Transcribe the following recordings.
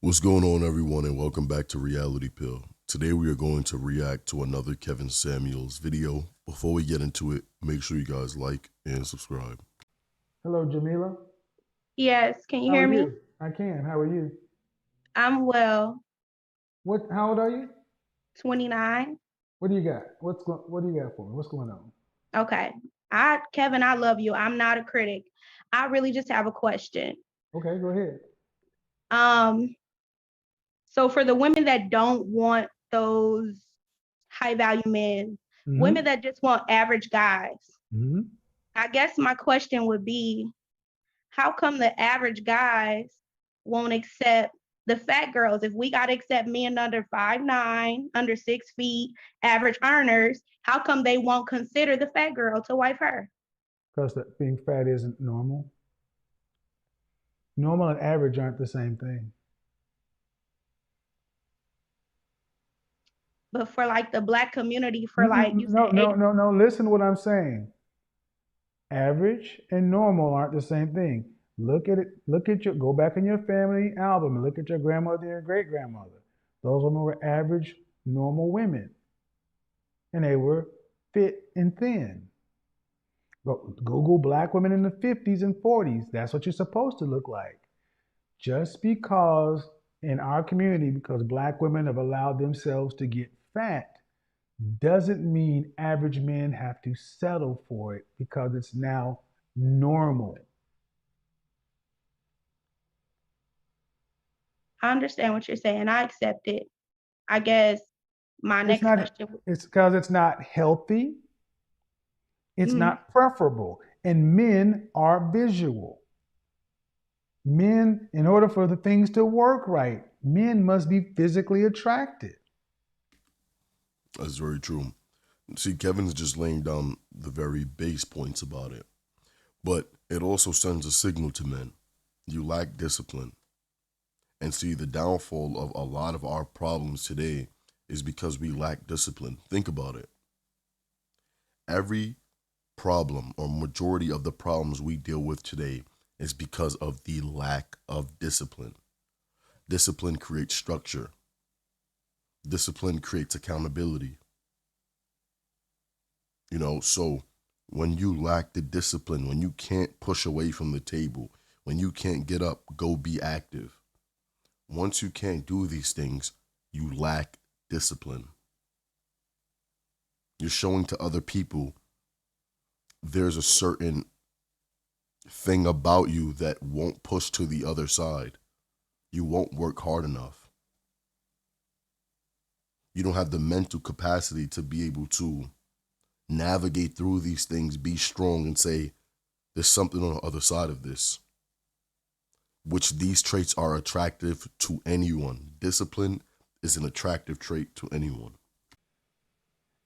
What's going on, everyone, and welcome back to Reality Pill. Today we are going to react to another Kevin Samuels video. Before we get into it, make sure you guys like and subscribe. Hello, Jamila. Yes, can you How are hear me? you? I can. How are you? I'm well. What? How old are you? 29. What do you got? What do you got for me? What's going on? Okay. Kevin, I love you. I'm not a critic. I really just have a question. Okay, go ahead. Um, so for the women that don't want those high value men, women Mm-hmm. that just want average guys, Mm-hmm. I guess my question would be, how come the average guys won't accept the fat girls? If we got to accept men under 5'9", under 6 feet, average earners, how come they won't consider the fat girl to wife her? Because being fat isn't normal. Normal and average aren't the same thing. But for like the black community, for like Mm-mm, you said, no, no, no, no. Listen to what I'm saying. Average and normal aren't the same thing. Look at it. Go back in your family album and look at your grandmother and your great grandmother. Those women were average, normal women, and they were fit and thin. Google black women in the 50s and 40s. That's what you're supposed to look like. Just because in our community, because black women have allowed themselves to get fat, doesn't mean average men have to settle for it because it's now normal. I understand what you're saying. I accept it. I guess my It's next not, question. it's because it's not healthy, it's Mhm. not preferable, and men are visual. Men, in order for the things to work right, men must be physically attracted. That's very true. See, Kevin's just laying down the very base points about it. But it also sends a signal to men. You lack discipline. And see, the downfall of a lot of our problems today is because we lack discipline. Think about it. Every problem or majority of the problems we deal with today is because of the lack of discipline. Discipline creates structure. Discipline creates accountability. So when you lack the discipline, when you can't push away from the table, when you can't get up, go be active. Once you can't do these things, you lack discipline. You're showing to other people there's a certain thing about you that won't push to the other side. You won't work hard enough. You don't have the mental capacity to be able to navigate through these things, be strong, and say, there's something on the other side of this, which these traits are attractive to anyone. Discipline is an attractive trait to anyone.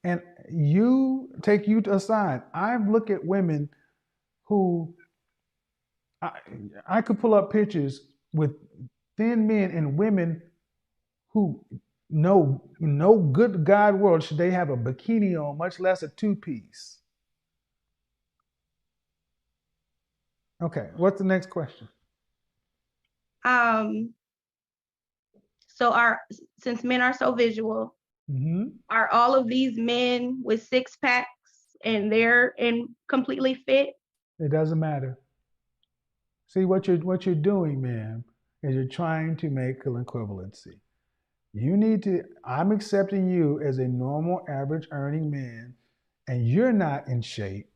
And you take you aside. I've looked at women who I, I could pull up pictures with thin men and women who no good God world should they have a bikini on, much less a two-piece. Okay, what's the next question? Um, so our since men are so visual, Hmm. are all of these men with six packs and they're in completely fit? It doesn't matter. See what you're doing, ma'am, is you're trying to make an equivalency. You need to. I'm accepting you as a normal, average earning man, and you're not in shape.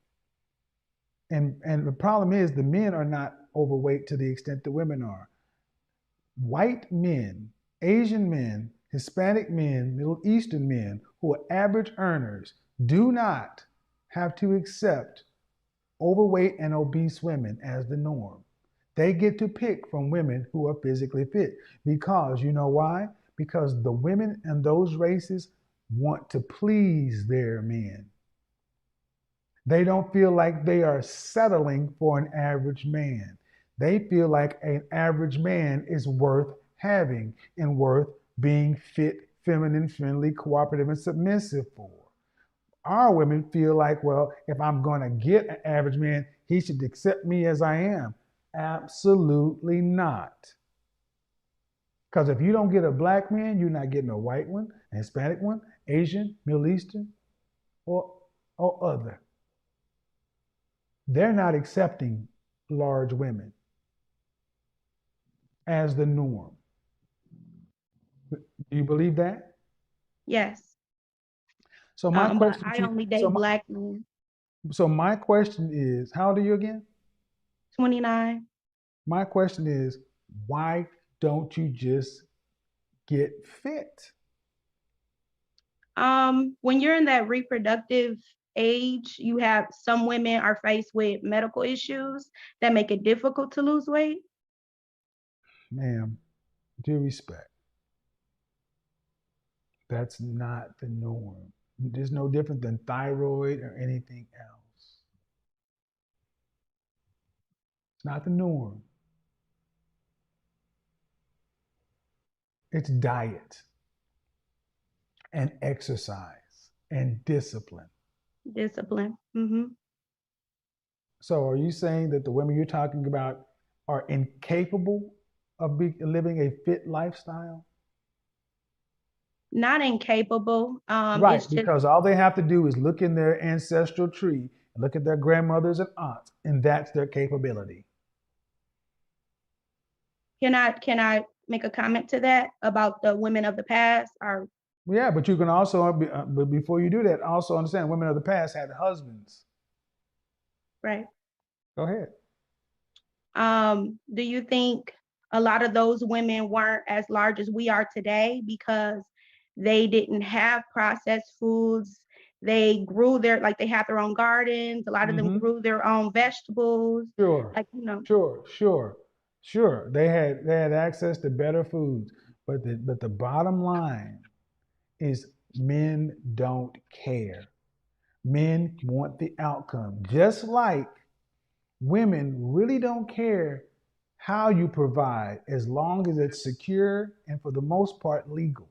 And the problem is the men are not overweight to the extent the women are. White men, Asian men, Hispanic men, Middle Eastern men who are average earners do not have to accept overweight and obese women as the norm. They get to pick from women who are physically fit because you know why? Because the women in those races want to please their men. They don't feel like they are settling for an average man. They feel like an average man is worth having and worth being fit, feminine, friendly, cooperative, and submissive for. Our women feel like, well, if I'm going to get an average man, he should accept me as I am. Absolutely not. Because if you don't get a black man, you're not getting a white one, a Hispanic one, Asian, Middle Eastern, or other. They're not accepting large women as the norm. Do you believe that? Yes. So my But question I to only date black men. so my question is, how old are you again? 29. My question is, why don't you just get fit? When you're in that reproductive age, you have some women are faced with medical issues that make it difficult to lose weight. Ma'am, due respect, that's not the norm. There's no different than thyroid or anything else. It's not the norm. It's diet and exercise and discipline. Discipline. So, are you saying that the women you're talking about are incapable of living a fit lifestyle? Not incapable. Right, It's just because all they have to do is look in their ancestral tree, look at their grandmothers and aunts, and that's their capability. can I make a comment to that about the women of the past? Or Yeah, but you can also, but before you do that, also understand women of the past had husbands. right. Go ahead. Do you think a lot of those women weren't as large as we are today because they didn't have processed foods? They grew they had their own gardens. A lot of them Mm-hmm. grew their own vegetables. Sure, Like, you know, sure. They had access to better foods, but the bottom line is men don't care. Men want the outcome, just like women really don't care how you provide as long as it's secure and for the most part legal.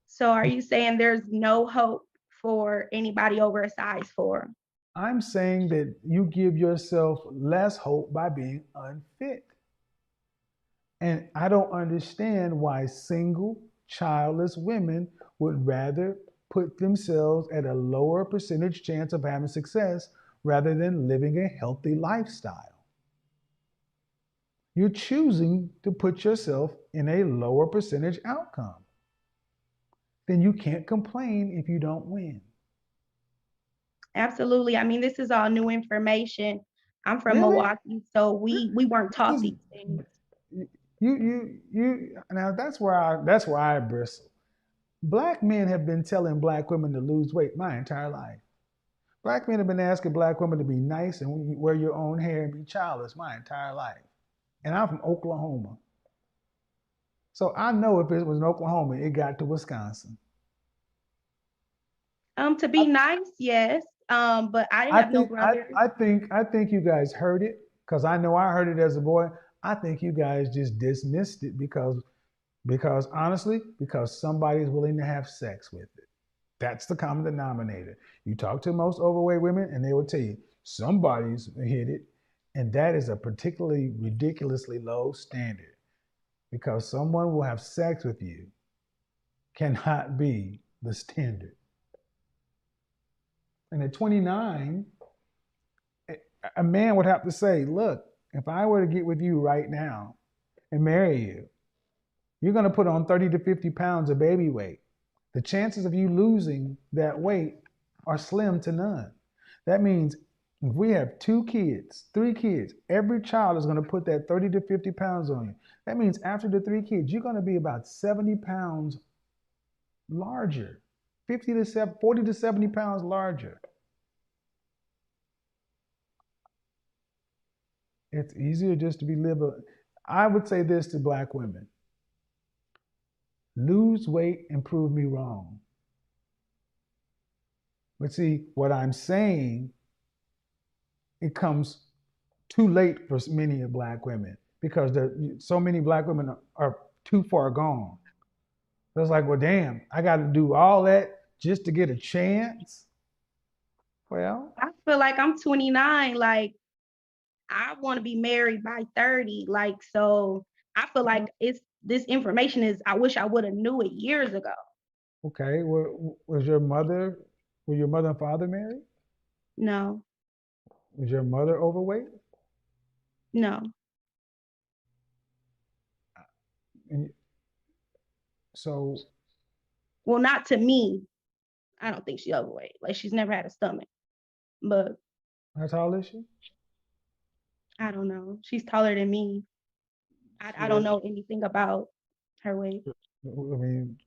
so are you saying there's no hope for anybody over a size 4? I'm saying that you give yourself less hope by being unfit. And I don't understand why single, childless women would rather put themselves at a lower percentage chance of having success rather than living a healthy lifestyle. You're choosing to put yourself in a lower percentage outcome. Then you can't complain if you don't win. Absolutely. I mean, this is all new information. I'm from Really? Milwaukee, so we weren't taught This is these things. you now that's where I bristle. Black men have been telling black women to lose weight my entire life. Black men have been asking black women to be nice and wear your own hair and be childless my entire life. And I'm from Oklahoma. So I know if it was in Oklahoma, it got to Wisconsin. To I, be nice, yes. But I I have no think I, brothers. I think you guys heard it because I know I heard it as a boy. I think you guys just dismissed it because honestly, because somebody's willing to have sex with it. That's the common denominator. You talk to most overweight women, and they will tell you somebody's hit it, and that is a particularly ridiculously low standard because someone will have sex with you cannot be the standard. And at 29, a man would have to say, "Look, if I were to get with you right now and marry you, you're going to put on 30 to 50 pounds of baby weight. The chances of you losing that weight are slim to none. That means if we have 2 kids, 3 kids, every child is going to put that 30 to 50 pounds on you. That means after the 3 kids, you're going to be about 70 pounds larger, 40 to 70 pounds larger. It's easier just to be live. I would say this to black women: lose weight and prove me wrong. But see, what I'm saying, it comes too late for many of black women because so many black women are too far gone. So it's like, well, damn, I got to do all that just to get a chance. Well, I feel like I'm 29. Like, I want to be married by 30. Like, so I feel like it's this information is, I wish I would have knew it years ago. Okay. Were your mother and father married? No, Was your mother overweight? no. And so Well, not to me. I don't think she's overweight. Like, she's never had a stomach, but how tall is she? I don't know. She's taller than me. I don't know anything about her weight. I mean,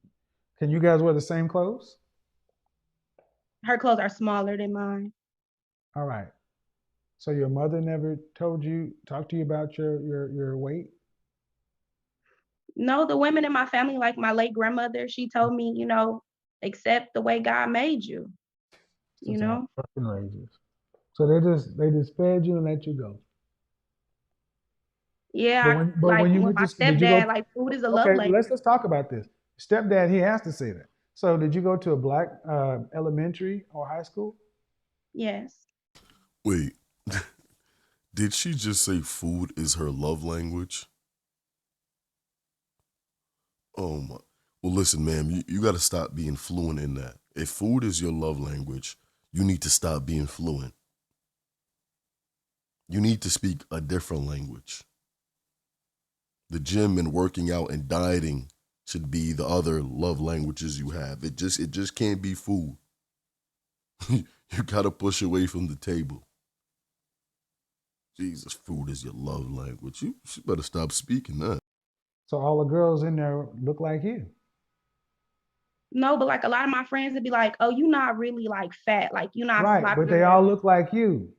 can you guys wear the same clothes? Her clothes are smaller than mine. All right. So your mother never talked to you about your weight? No, the women in my family, like my late grandmother, she told me, accept the way God made you, you Since all know? fucking rages. So they just fed you and let you go. But Yeah, when like you when went my to did you go? stepdad, like food is a love Okay, let's language. let's talk about this. Stepdad, he has to say that. So did you go to a black elementary or high school? Yes. Wait, did she just say food is her love language? Oh my. Well, listen, ma'am, you got to stop being fluent in that. If food is your love language, you need to stop being fluent. You need to speak a different language. The gym and working out and dieting should be the other love languages you have. It just can't be food. You got to push away from the table. Jesus, food is your love language. You better stop speaking that. So all the girls in there look like you. No, but like a lot of my friends would be like, oh, you're not really like fat. Like you're not Right, but slopping they your, all look like you.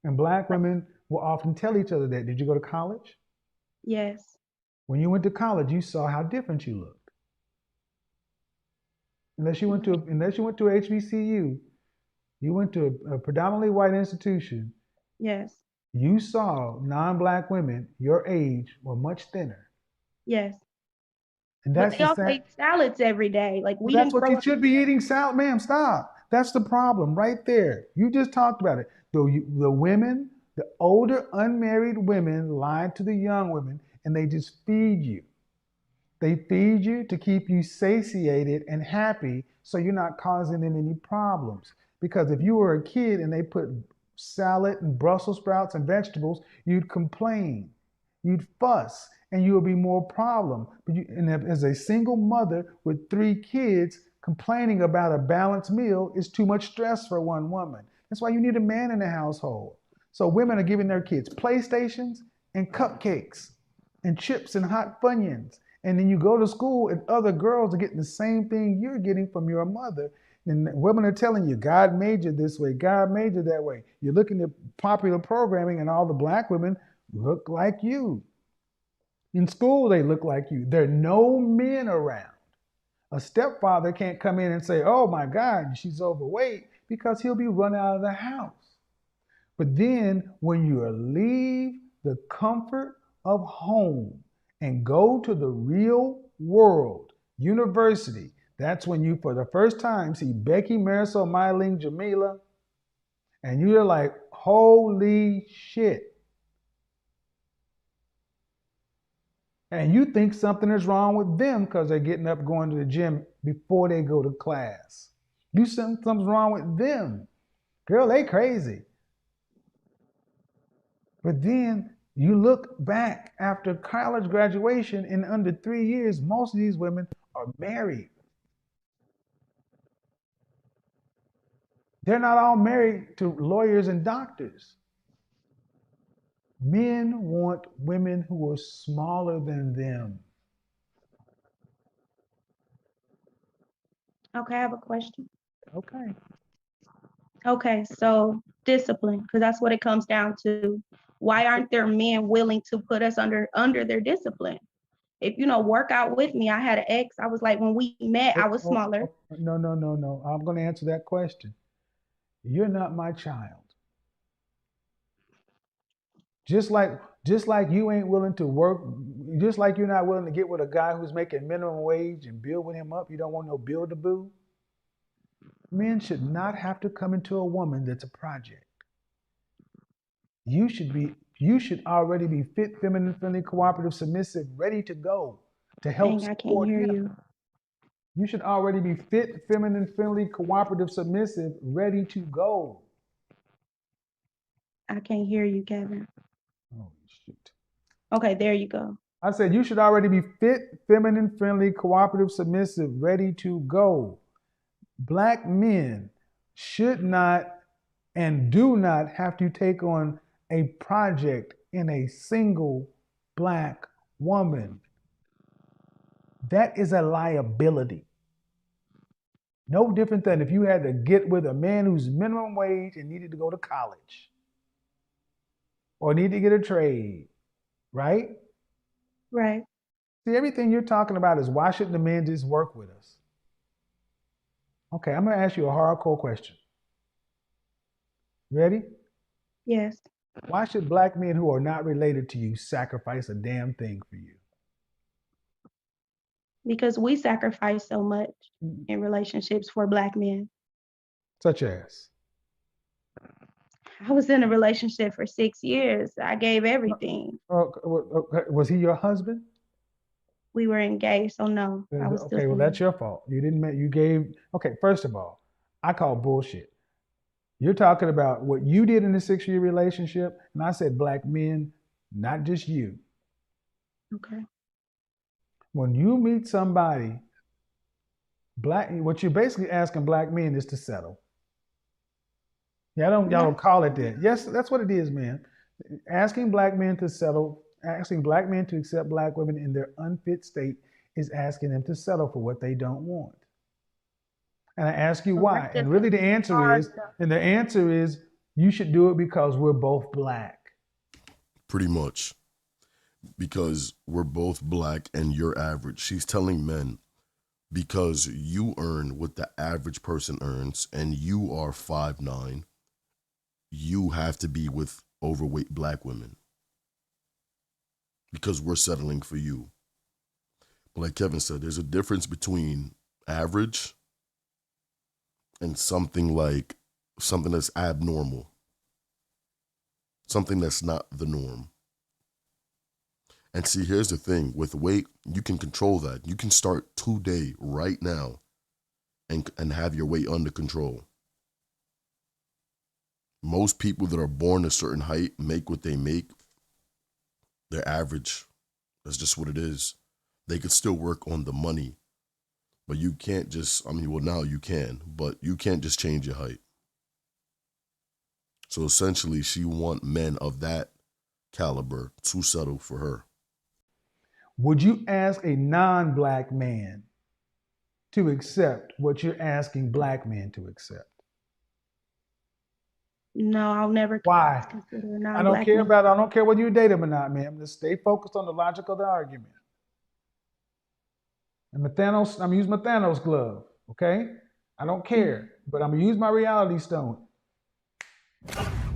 And black women will often tell each other that. Did you go to college? yes, When you went to college, you saw how different you looked. Unless you went to HBCU, you went to a predominantly white institution, yes, you saw non-black women your age were much thinner. yes. And But that's they the also sad. ate salads every day. Like Well, we that's didn't what grow you up should be eating that. eating salad, ma'am. Stop. That's the problem right there. You just talked about it. The women, the older unmarried women lie to the young women and they just feed you. They feed you to keep you satiated and happy so you're not causing them any problems. Because if you were a kid and they put salad and Brussels sprouts and vegetables, you'd complain, you'd fuss, and you would be more problem. As a single mother with 3 kids, complaining about a balanced meal is too much stress for one woman. That's why you need a man in the household. So women are giving their kids PlayStations and cupcakes and chips and hot Funyuns. And then you go to school and other girls are getting the same thing you're getting from your mother. And women are telling you, God made you this way, God made you that way. You're looking at popular programming and all the black women look like you. In school, they look like you. There are no men around. A stepfather can't come in and say, oh my God, she's overweight, because he'll be run out of the house. But then when you leave the comfort of home and go to the real world, university, that's when you, for the first time, see Becky, Marisol, Mylene, Jamila, and you're like, holy shit. And you think something is wrong with them because they're getting up going to the gym before they go to class. You think something's wrong with them. Girl, they crazy. But then you look back after college graduation, in under 3 years, most of these women are married. They're not all married to lawyers and doctors. Men want women who are smaller than them. Okay, I have a question. Okay. Okay, so discipline, because that's what it comes down to. Why aren't there men willing to put us under their discipline? If work out with me, I had an ex. I was like, when we met, I was smaller. No, no, no, no. I'm going to answer that question. You're not my child. Just like just like you ain't willing to work, just like you're not willing to get with a guy who's making minimum wage and build with him up. You don't want no build a boo. Men should not have to come into a woman that's a project. You should be You should already be fit, feminine, friendly, cooperative, submissive, ready to go to help Dang, I can't support hear him. you. You should already be fit, feminine, friendly, cooperative, submissive, ready to go. I can't hear you, Kevin. Oh, shoot. Okay, there you go. I said you should already be fit, feminine, friendly, cooperative, submissive, ready to go. Black men should not and do not have to take on a project in a single black woman. That is a liability. No different than if you had to get with a man who's minimum wage and needed to go to college or need to get a trade, right? Right. See, everything you're talking about is why shouldn't the man just work with us? Okay, I'm going to ask you a hardcore question. Ready? Yes. Why should black men who are not related to you sacrifice a damn thing for you? Because we sacrifice so much in relationships for Black men. Such as? I was in a relationship for 6 years. I gave everything. Was he your husband? We were engaged, so no, I was still Okay, well, single. that's your fault. You didn't make, you gave, okay, first of all, I call bullshit. You're talking about what you did in a 6-year relationship, and I said black men, not just you. Okay. When you meet somebody, what you're basically asking black men is to settle. Y'all don't call it that. Yes, that's what it is, man. Asking black men to settle, asking black men to accept black women in their unfit state is asking them to settle for what they don't want. And I ask you why. And really the answer is you should do it because we're both black. Pretty much. Because we're both black and you're average. She's telling men, because you earn what the average person earns and you are 5'9", you have to be with overweight black women. Because we're settling for you. But like Kevin said, there's a difference between average and something that's abnormal. Something that's not the norm. And see, here's the thing. With weight, you can control that. You can start today, right now, and have your weight under control. Most people that are born a certain height make what they make. They're average. That's just what it is. They could still work on the money. But you can't just, now you can, but you can't just change your height. So essentially, she want men of that caliber to settle for her. Would you ask a non-black man to accept what you're asking black men to accept? No, I'll never Why? consider a I don't non-Black care man. I don't care whether you date him or not, man. Just stay focused on the logic of the argument. And I'm using my Thanos glove, okay? I don't care, but I'm gonna use my reality stone.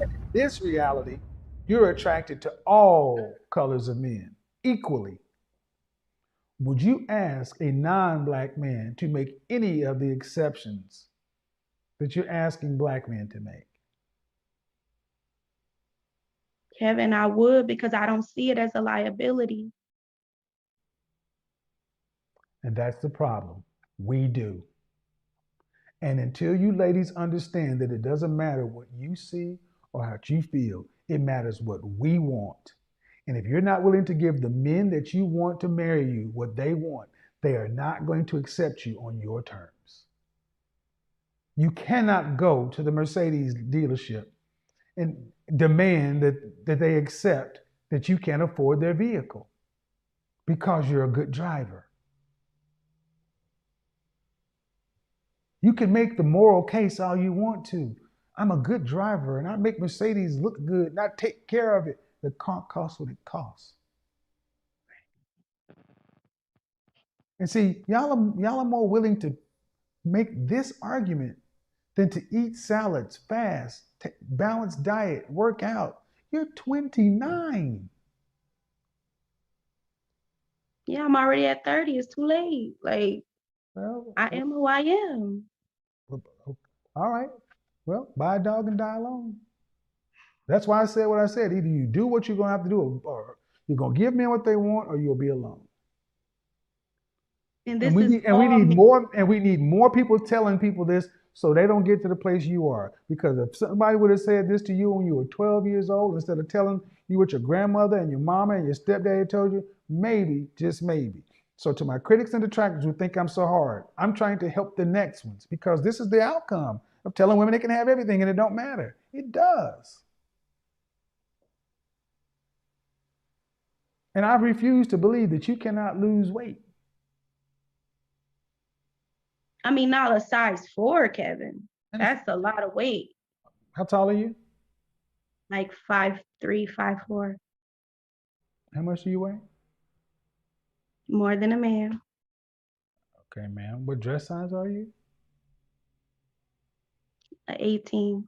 In this reality, you're attracted to all colors of men equally. Would you ask a non-black man to make any of the exceptions that you're asking black men to make? Kevin, I would, because I don't see it as a liability. And that's the problem. We do. And until you ladies understand that it doesn't matter what you see or how you feel, it matters what we want. And if you're not willing to give the men that you want to marry you what they want, they are not going to accept you on your terms. You cannot go to the Mercedes dealership and demand that they accept that you can't afford their vehicle because you're a good driver. You can make the moral case all you want to. I'm a good driver and I make Mercedes look good and I take care of it. The car costs what it costs. And see, y'all are more willing to make this argument than to eat salads, fast, balanced diet, work out. You're 29. Yeah, I'm already at 30. It's too late. Like, Well, I am who I am. all right. Well, buy a dog and die alone. That's why I said what I said. Either you do what you're gonna have to do, or you're gonna give men what they want, or you'll be alone. And And this is all men. we need more people telling people this so they don't get to the place you are. Because if somebody would have said this to you when you were 12 years old, instead of telling you what your grandmother and your mama and your stepdaddy told you, maybe, just maybe. So to my critics and detractors who think I'm so hard, I'm trying to help the next ones because this is the outcome of telling women they can have everything and it don't matter. It does. And I refuse to believe that you cannot lose weight. I mean, not a size 4, Kevin. And That's a lot of weight. how tall are you? Like 5'3", 5'4", How much do you weigh? more than a man. Okay, ma'am. What dress size are you? A 18.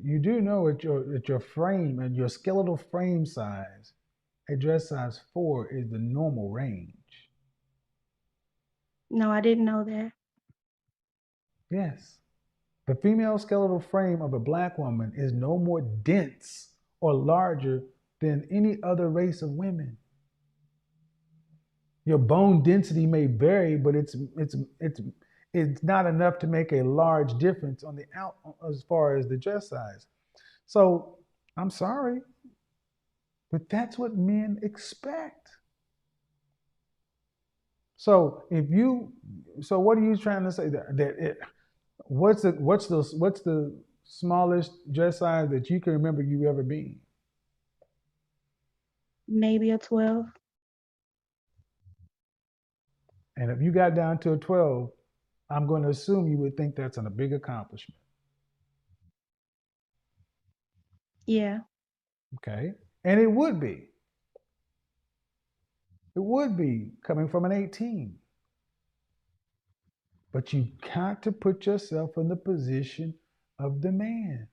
You do know at your frame and your skeletal frame size, a dress size 4 is the normal range. No, I didn't know that. Yes. The female skeletal frame of a black woman is no more dense or larger than any other race of women. Your bone density may vary, but it's not enough to make a large difference on the out as far as the dress size. So I'm sorry, but that's what men expect. So what are you trying to say what's the smallest dress size that you can remember you ever been? Maybe a 12. And if you got down to a 12, I'm going to assume you would think that's a big accomplishment. Yeah. Okay. And it would be. It would be coming from an 18. But you got to put yourself in the position of the man.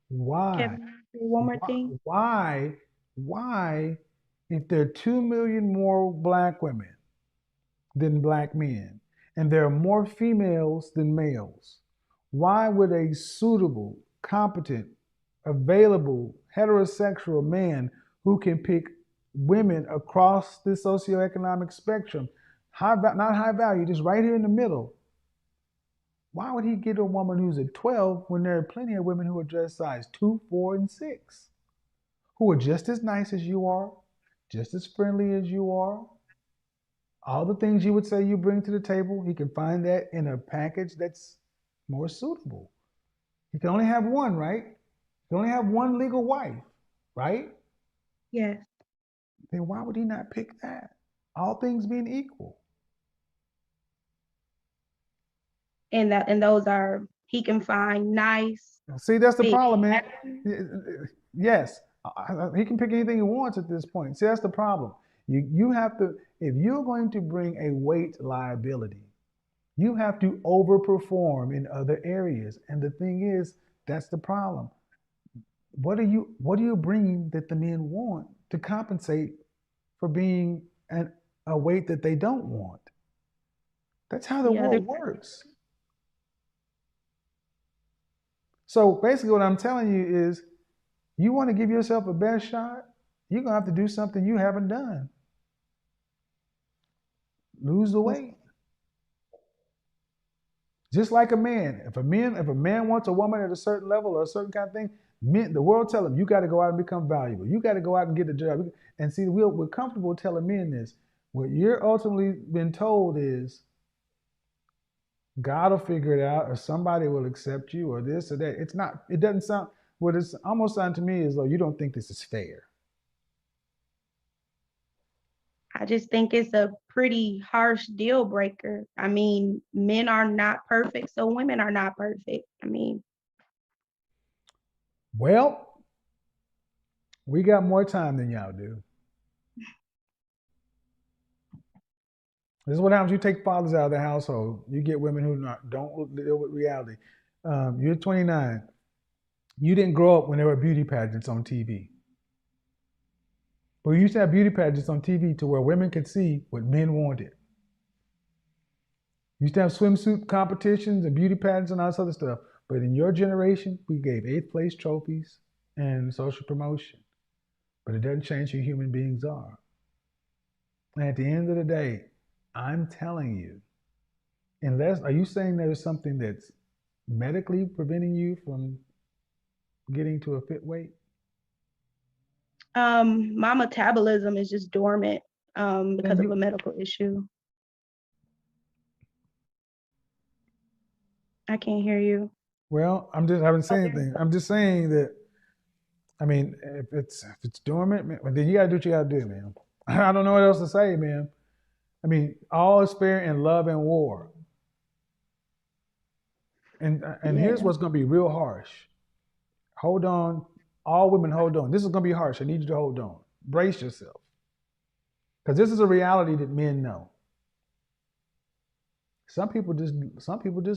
Why? Kevin, one more Why? thing. Why? Why? If there are 2 million more black women than black men, and there are more females than males, why would a suitable, competent, available, heterosexual man who can pick women across the socioeconomic spectrum, not high value, just right here in the middle, why would he get a woman who's a 12 when there are plenty of women who are dress size 2, 4, and 6, who are just as nice as you are, just as friendly as you are? All the things you would say you bring to the table, he can find that in a package that's more suitable. He can only have one, right? He can only have one legal wife, right? Yes. Then why would he not pick that? All things being equal. And those are, he can find nice, See, that's the big. problem, man. Yes, he can pick anything he wants at this point. See, that's the problem. You have to, if you're going to bring a weight liability, you have to overperform in other areas. And the thing is, that's the problem. What are you bringing that the men want to compensate for being a weight that they don't want? That's how the Yeah, world works. So basically, what I'm telling you is, you want to give yourself a best shot, you're gonna have to do something you haven't done. Lose the weight. Just like a man. If a man wants a woman at a certain level or a certain kind of thing, the world tell him you got to go out and become valuable. You got to go out and get the job. And see, we're comfortable telling men this. What you're ultimately been told is God will figure it out, or somebody will accept you, or this or that. It's not. It doesn't sound. What it's almost sound to me is though you don't think this is fair. I just think it's a pretty harsh deal breaker. I mean, men are not perfect, so women are not perfect. I mean, Well, we got more time than y'all do. This is what happens. You take fathers out of the household. You get women who don't deal with reality. You're 29. You didn't grow up when there were beauty pageants on TV. But we used to have beauty pageants on TV to where women could see what men wanted. You used to have swimsuit competitions and beauty pageants and all this other stuff. But in your generation, we gave 8th place trophies and social promotion. But it doesn't change who human beings are. And at the end of the day, I'm telling you, are you saying there's something that's medically preventing you from getting to a fit weight? My metabolism is just dormant because of a medical issue. I can't hear you. Well, I haven't said anything. I'm just saying that, I mean, if it's dormant, man, then you gotta do what you gotta do, man. I don't know what else to say, man. I mean, all is fair in love and war. And here's what's gonna be real harsh. Hold on. All women, hold on. This is gonna be harsh. I need you to hold on. Brace yourself. Because this is a reality that men know. Some people just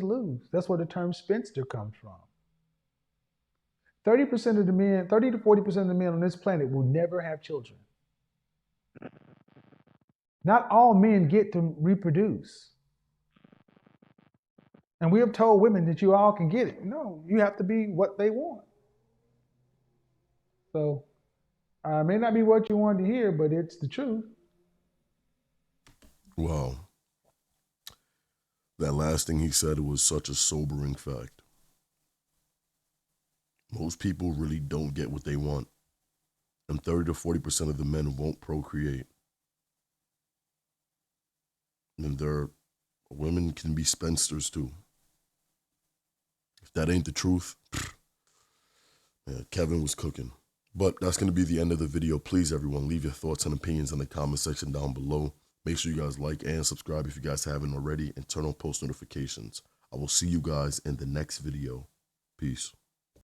lose. That's where the term spinster comes from. 30% of the men, 30 to 40% of the men on this planet will never have children. Not all men get to reproduce. And we have told women that you all can get it. No, you have to be what they want. So, it may not be what you wanted to hear, but it's the truth. Wow. That last thing he said was such a sobering fact. Most people really don't get what they want. And 30 to 40% of the men won't procreate. And women can be spinsters too. If that ain't the truth, man, Kevin was cooking. But that's going to be the end of the video. Please, everyone, leave your thoughts and opinions in the comment section down below. Make sure you guys like and subscribe if you guys haven't already, and turn on post notifications. I will see you guys in the next video. Peace.